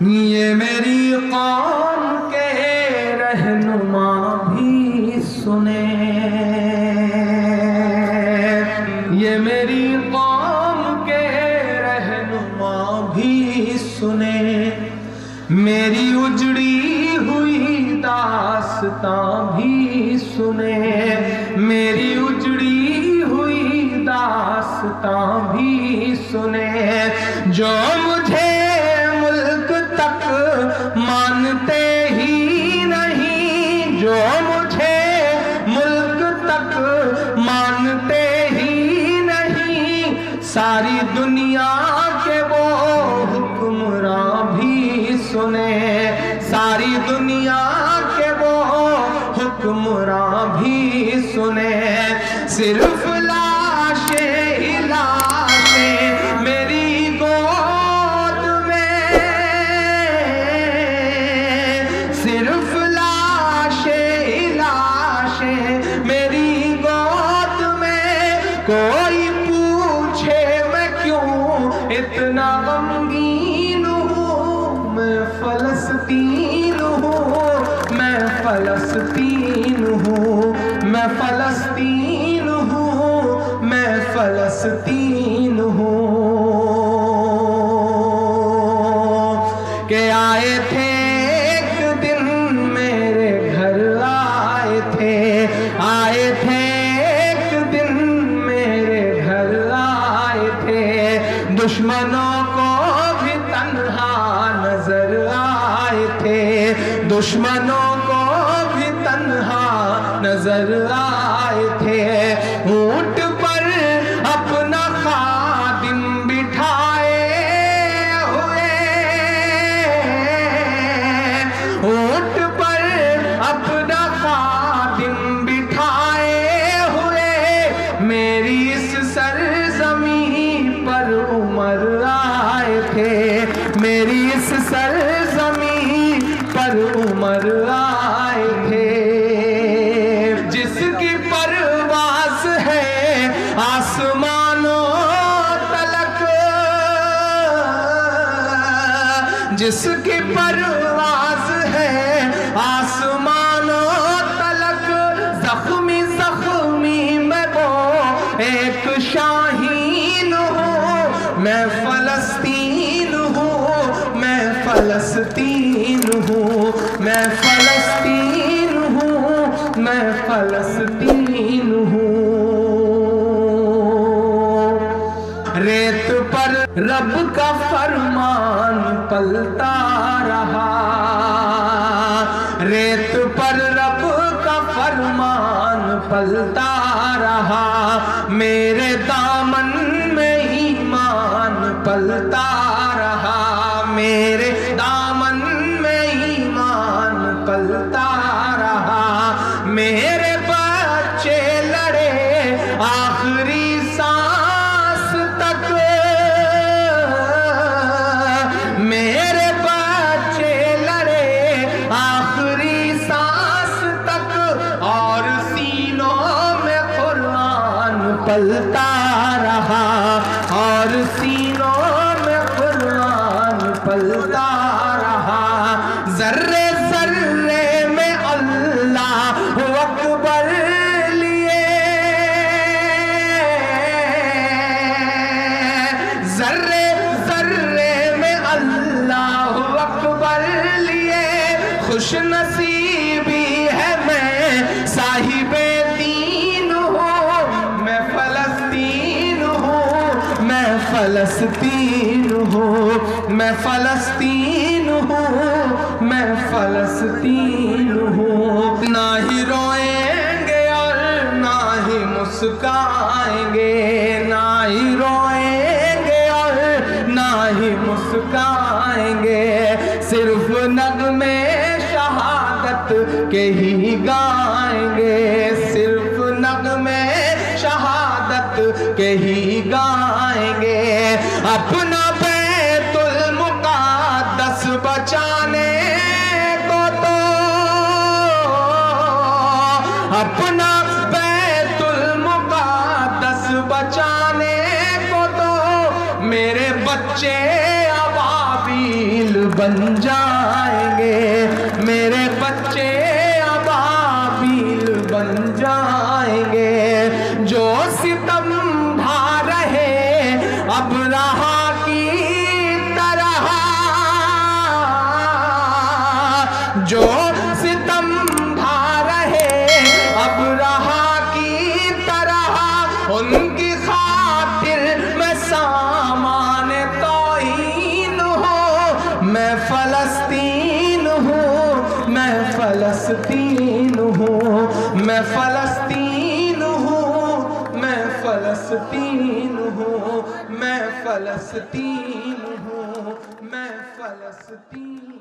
ये मेरी कौम के रहनुमा भी सुने, ये मेरी कौम के रहनुमा भी सुने, मेरी उजड़ी हुई दास्तां भी सुने, मेरी उजड़ी हुई दास्तां भी सुने। जो मुझे मुल्क तक मानते ही नहीं, जो मुझे मुल्क तक मानते ही नहीं, सारी दुनिया के वो हुक्मरां भी सुने, सारी दुनिया के वो हुक्मरां भी सुने। सिर्फ लाशें ही लाशें मेरी गोद में, सिर्फ लाशें ही लाशें मेरी गोद में। कोई पूछे मैं क्यों इतना गमगीन हूँ, मैं फलस्तीन हूँ, मैं फलस्तीन हूँ, मैं फलस्तीन हूँ, मैं फलस्तीन हूँ। के आए थे एक दिन मेरे घर, आए थे, आए थे एक दिन मेरे घर, आए थे। दुश्मनों को भी तन्हा नजर आए थे, दुश्मनों को भी तन्हा नजर आए थे। ऊंट पर अपना खादिम बिठाए हुए, ऊंट पर अपना खादिम बिठाए हुए, मेरी इस सरजमीं पर उमर आए थे, मेरी इस सरजमीं पर उमर आए थे। जिसकी परवाज़ है आसमानों तलक, जिसकी परवाज़ है आसमानों तलक, जख्मी जख्मी मैं वो एक शाहीन हूँ, मैं फलस्तीन हूँ, मैं फलस्तीन हूँ, मैं फलस्तीन हूँ, मैं फलस्तीन हूँ। रेत पर रब का फरमान पलता रहा, रेत पर रब का फरमान पलता रहा, मेरे दामन में ईमान पलता रहा, मेरे दामन में ईमान पलता रहा। मेरे बच्चे लड़े आखिरी सांस तक, मेरे बच्चे लड़े आखिरी सांस तक, और सीनों में कुरान पलता रहा, और सीनों में कुरान पलता रहा। जर्रे जर्रे में अल्लाह अकबर लिए, जर्रे जर्रे में अल्लाह अकबर लिए। खुश नसीबी है मैं साहिबे दीन हूँ, मैं फलस्तीन हूँ, मैं फलस्तीन हूँ, मैं फलस्तीन हूँ, मैं फलस्तीन हूँ। ना ही रोएंगे और ना ही मुस्काएंगे, ना ही रोएंगे और ना ही मुस्काएंगे, सिर्फ नगमे शहादत के ही गाएंगे, सिर्फ नगमे शहादत के ही गाएंगे। अपना बैतुल मुक़द्दस बचाने को तो, अपना बैतुल मुक़द्दस बचाने को तो, मेरे बच्चे अबाबील बन जाएंगे, मेरे बच्चे अबाबील बन जाएंगे। जो सितम ढा रहे अब रहा की तरह, जो सितम ढा रहे अब रहा की तरह, उनकी खातिर मैं सामान तौहीन हूँ। मैं फलस्तीन हूँ, मैं फलस्तीन हूँ, मैं फलस्तीन हूँ, मैं फलस्तीन हूँ, मैं फलस्तीन हूँ, मैं फलस्तीन।